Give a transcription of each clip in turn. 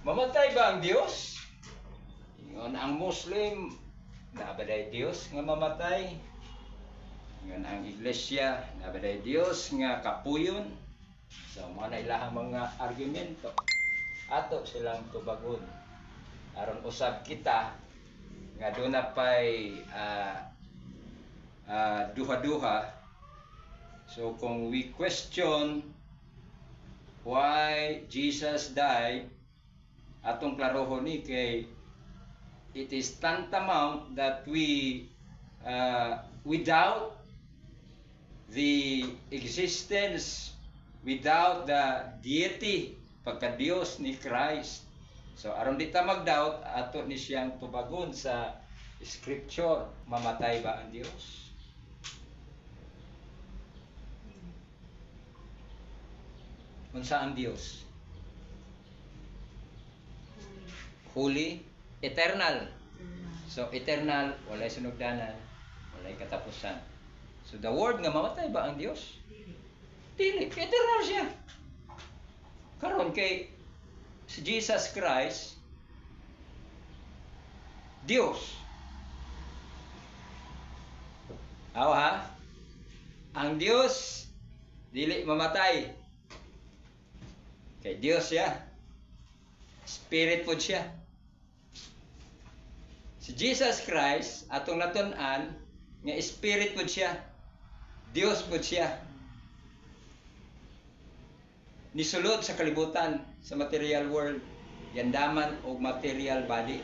Mamatay ba ang Dios? Ingon ang Muslim, nabaday Dios nga mamatay. Ingon ang Iglesia, nabaday Dios nga kapuyon. So, mga na ilahang mga argumento. Ato silang tubagon. Aron usab kita nga doon na pa'y duha-duha. So, kung we question why Jesus died, atong klarohon ni kay it is tantamount that we without the existence, without the deity, pagka-Dios ni Christ. So, aron di ta mag-doubt, ato ni siyang tubagon sa scripture, mamatay ba ang Dios? Unsa ang Dios? Holy, eternal. So, eternal, walay sunugdanan, walay katapusan. So, the word nga mamatay ba ang Dios? Dili, eternal siya. Karon kay si Jesus Christ, Dios. Aw ha? Ang Dios dili mamatay. Kay Dios siya. Spirit po siya. Si Jesus Christ, atong natun-an, nga spirit po siya. Dios po siya. Nisulod sa kalibutan, sa material world, yandaman o material body.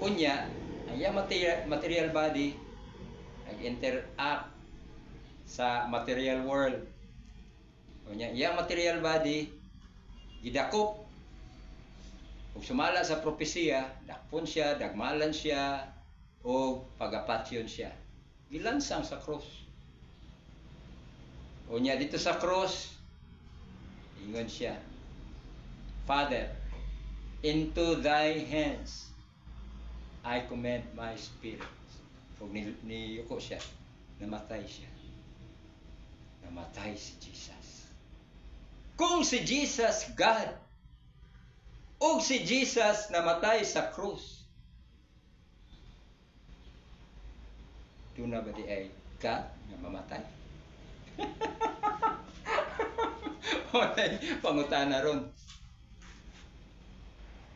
Unya, ang iyang material body nag-interact sa material world. Unya, iyang material body gidakop ug sumala sa propesiya, dakpon siya, dagmalan siya o pagapatyon siya. Gilansang sa cross. Unya dito sa cross, ingon siya, Father, into thy hands I commend my spirit. Ug niyuko siya, namatay siya. Namatay si Jesus. Kung si Jesus God, ug si Jesus namatay sa cross, doon na ba di ay God nga mamatay? Pangutana ron.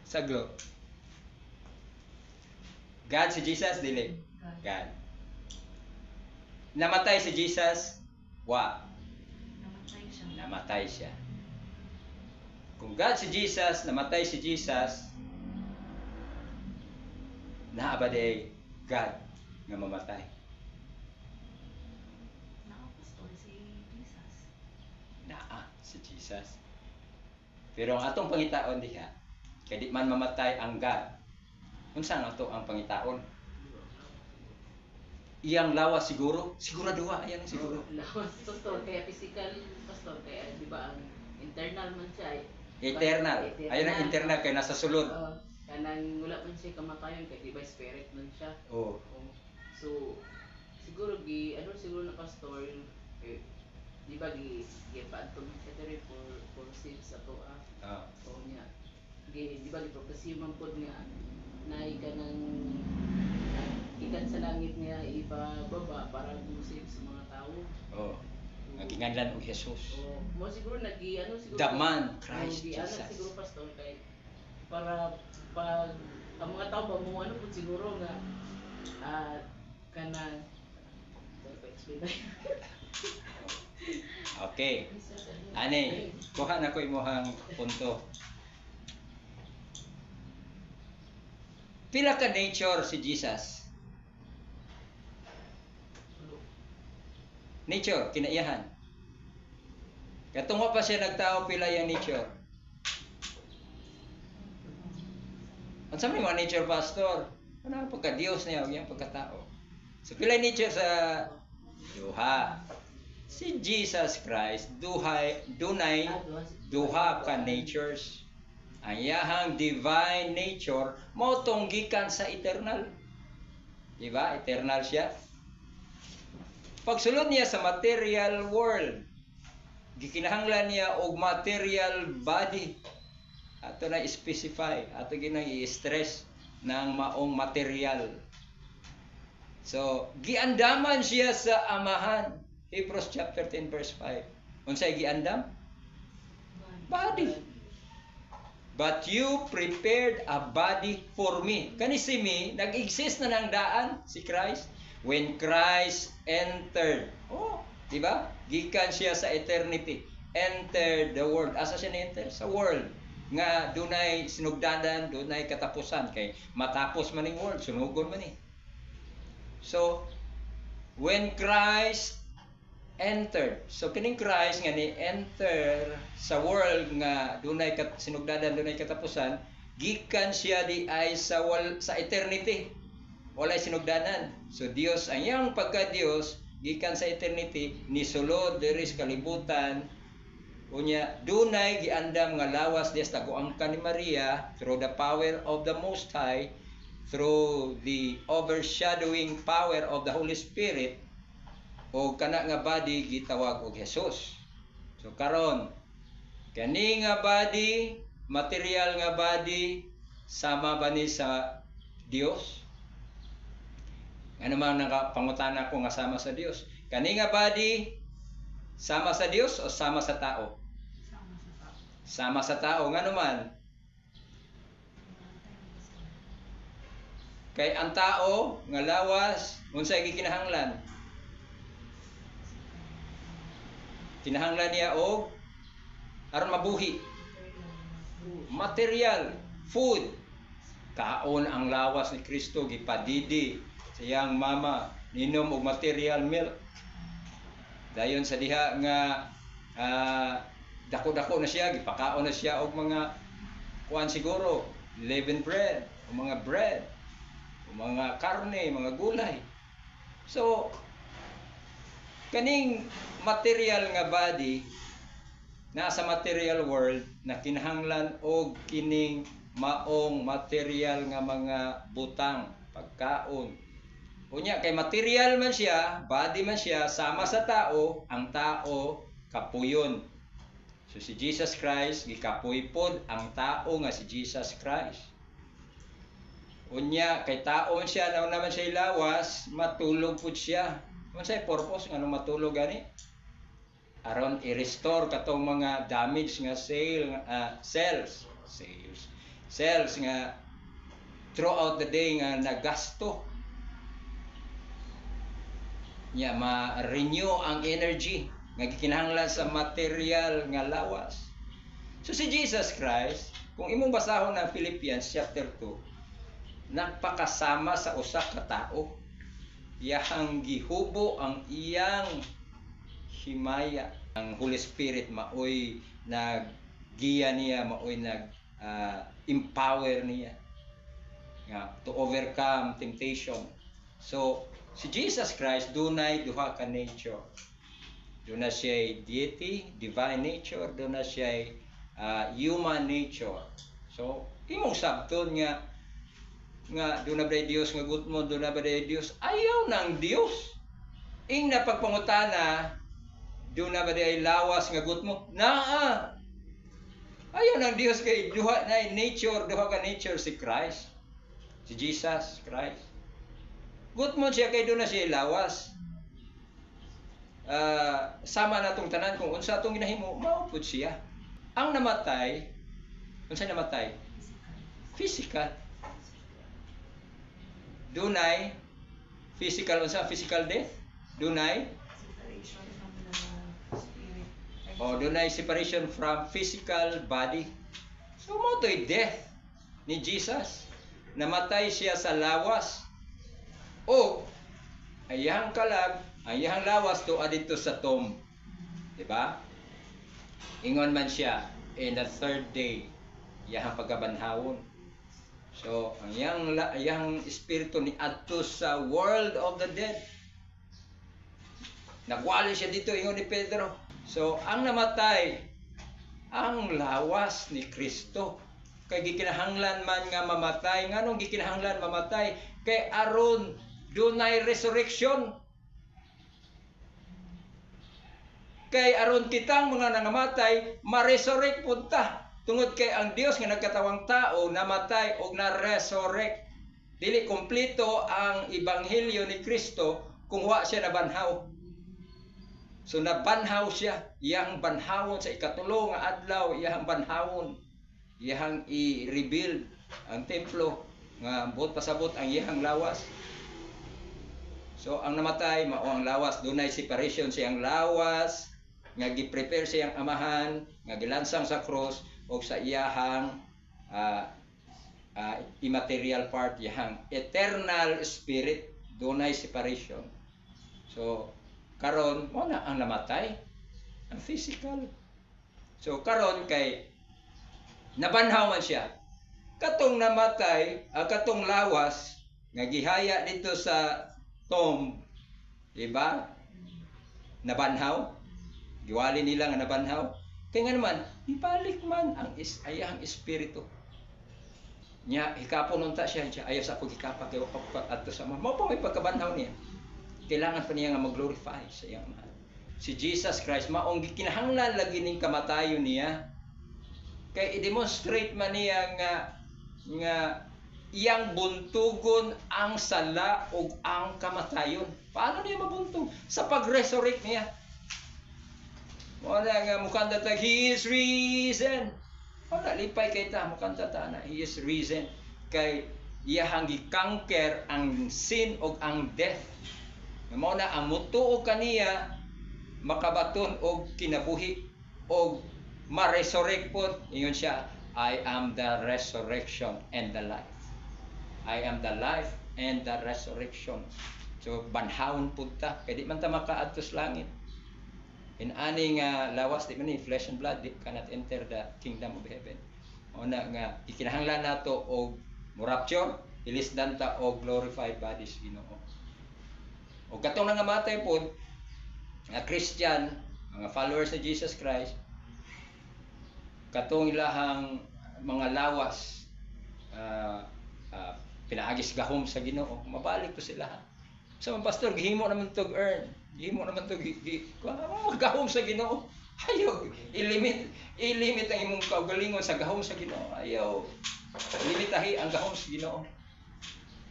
Saglo. God si Jesus, dili? God. Namatay si Jesus, wa? Namatay siya. Kung God si Jesus, namatay si Jesus, naa ba di God nga mamatay? Si Jesus. Pero ang atong pangitaon diha, kay di man mamatay ang God. Unsa nga to ang pangitaon? Iyang lawas siguro? Siguro duwa ayan siguro. Lawas pastor kaya physical pastor kaya di ba ang internal man siya Eternal. Ayun ang internal kay nasa sulod. Kanang wala man siya kamatayon kay di ba spirit man siya. Oh. So siguro siguro na pastor di ba paadtong siya diri for saves ato so niya di ba prophecy man pod nga nay kanang ikan sa langit niya ibababa para save sa mga tao. Naginganlan og Jesus. Mo siguro siguro the man Christ Jesus. Siguro pastor kay para pag ang mga tao ba mo pud siguro nga kanang Okay. Ani, kuha na ko imong punto. Pila ka nature si Jesus? Nature, kinaiyahan. Katungo pa siya nagtao, pila yung nature? Ang sabi mo, nature pastor, ano ang pagka-Diyos niya, o yung pagkatao? So, pila yung nature sa duha? Si Jesus Christ, dunay duha ka natures. Ang iyahang divine nature, mautong gikan sa eternal. Diba? Eternal siya. Pagsulod niya sa material world, gikinahanglan niya og material body. Ato na specify, ato ginang i-stress ng maong material. So, giandaman siya sa amahan. Hebrews chapter 10 verse 5. Unsay giandam? Body. But you prepared a body for me. Kani si me, nag-exist na ng daan si Christ. When Christ entered, di ba? Gikan siya sa eternity. Entered the world. Asa siya na-enter? Sa world. Nga dunay sinugdanan, dunay katapusan. Kay matapos man yung world, sunugon man eh. So, when Christ entered, so kining Christ nga ni enter sa world nga dunay sinugdanan, dunay katapusan, gikan siya di ay sa eternity. Walay sinugdanan. So Dios, ang iyang pagka-Dios gikan sa eternity ni sulod diri sa kalibutan. Unya dunay giandam nga lawas des taguangkan ni Maria through the power of the Most High, through the overshadowing power of the Holy Spirit, o kana nga body gitawag og Jesus. So karon kani nga body, material nga body, sama ba ni sa Dios? Ano man nakapangutana ko nga sama sa Dios? Kani nga body sama sa Dios o sama sa tao? Sama sa tao. Nga naman, kay ang tao nga lawas, unsay gikinahanglan? Kinahanglan niya og aron mabuhi. Material, food. Kaon ang lawas ni Kristo gipadidi sa iyang mama, ninom og material milk. Dayon sa diha nga dako-dako na siya, gipakaon na siya og mga kuan siguro, leavened bread, o mga bread, o mga karne, mga gulay. So, kaning material nga body, nasa material world, na kinahanglan og kining maong material nga mga butang, pagkaon. Unya, kay material man siya, body man siya, sama sa tao, ang tao kapuyon. So si Jesus Christ, gikapoy pod ang tao nga si Jesus Christ. Unya, kay taon siya, naman siya lawas, matulog pod siya. Unsay purpose nga nung matulog gani? Aron i-restore katong mga damage nga cells nga throughout the day nga nagasto. Nya ma-renew ang energy nga gikinahanglan sa material nga lawas. So si Jesus Christ, kung imong basahon ng Philippians chapter 2, nagpakasama sa usa ka tao. Iyang gihubo ang iyang himaya. Ang Holy Spirit maoy naggiya niya, maoy empower niya nga to overcome temptation. So si Jesus Christ dunay duha ka nature. Doon na siya deity, divine nature, doon na siya human nature. So, imong sabton nga doon na ba Diyos nga gutmo, doon na ba Diyos? Ayaw ng Diyos. Ing napagpangutana, doon na ba lawas nga gutmo? Naa! Ayaw ng Diyos kay duha na nature, duha ka nature si Christ. Si Jesus Christ. Gutmo siya kay doon na siya lawas. Sama na itong tanan kung unsa itong ginahimo, maupod siya. Ang namatay, unsa namatay? Physical. Dunay physical, unsa physical death? Dunay dunay separation from physical body. So mo to'y death ni Jesus. Namatay siya sa lawas. O ayang kalag, ayang lawas to adito sa tomb. Diba? Ingon man siya, in the third day, iyang pagkabanhawon. So, ang iyang espiritu ni adto sa world of the dead. Nagwali siya dito, ingon ni Pedro. So, ang namatay, ang lawas ni Kristo. Kay gikinahanglan man nga mamatay. Nganong gikinahanglan mamatay? Kay aron dunay resurrection. kay aron kitang mga nangamatay ma-resurrect punta. Tungod kay ang Dios nga nagkatawang tao namatay og na-resurrect. Dili kompleto ang ebanghelyo ni Kristo kung wa siya nabanhaw. So nabanhaw siya, iyang banhawon sa ikatulo nga adlaw, iyang banhawon, iyang i-rebuild ang templo nga buot pasabot ang iyang lawas. So ang namatay mao ang lawas, dunay separation siyang lawas nga gi-prepare siyang amahan nga gilansang sa cross o sa iyahang immaterial part, iyang eternal spirit, dunay separation. So karon mo na ang namatay, ang physical. So karon kay nabanhaw man siya. Katong namatay, katong lawas nga gihaya dito sa tomb, diba? Nabanhaw. Giwali nila nga nabanhaw. Kaya nga naman, ibalik man ang ayahang espiritu. Nya hikapon unta siya, ayaw sa pagikapak kay adto sa mao pa may pagkabanhaw niya. Kailangan pa niya nga mag-glorify sa iyang mahal. Si Jesus Christ maong gikinahanglan lagi ning kamatayon niya. Kay i-demonstrate man niya nga iyang buntugon ang sala ug ang kamatayon. Paano niya mabuntog? Sa pag-resurrect niya. Wala nga mukanta tag, He is risen. Wala, lipay kay ta, mukanta ta na, He is risen. Kay iyahang gi-conquer ang sin ug ang death. Mao na ang mutuo kaniya makabaton og kinabuhi og ma-resurrect pod. Ingon siya, I am the resurrection and the life. I am the life and the resurrection. So banhawon pud ta, kay di man ta makaadto sa langit. In ani nga lawas di man ni flesh and blood di cannot enter the kingdom of heaven. Una nga ikinahanglan nato og rapture, ilisdan ta og glorified bodies Ginoo. O katong nangamatay pod nga Christian, mga followers ni Jesus Christ, katong ilahang mga lawas pinaagis gahom sa Ginoo, mabalik to sila. Sa mga pastor, gihimo naman to earn, gihimo naman to gahom sa Ginoo. Ayaw ilimit ang imong kaugalingon sa gahom sa Ginoo. Ayaw limitahi ang gahom sa Ginoo.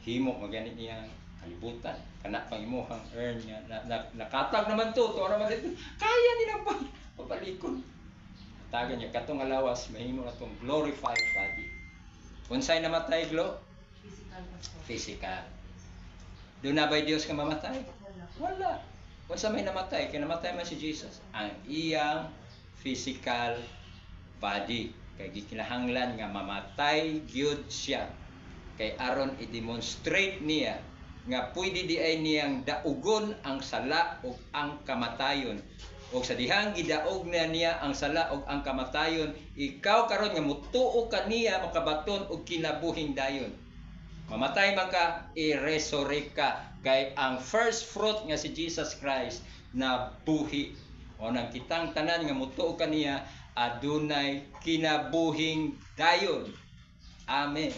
Himo magani niya kalibutan kana pang imong earn niya nakatag naman to naman dito kaya nila pabalikon. Tagan niya katong alawas mahimo na tong glorified body. Unsay namatay physical. Do na ba Dios ka mamatay? Wala. Unsa may namatay? Kay namatay man si Jesus. Ang iyang physical body. Kay gikinahanglan nga mamatay gyud siya. Kay aron i-demonstrate niya nga pwede di ay niyang daugon ang sala ug ang kamatayon. O sa dihang gidaog na niya ang sala ug ang kamatayon, ikaw karon nga mutuo kaniya makabaton og kinabuhing dayon. Mamatay man ka, i-resurrect ka. Kay ang first fruit nga si Jesus Christ na buhi. O nang kitang tanan nga mutuo kaniya, adunay kinabuhing dayon. Amen.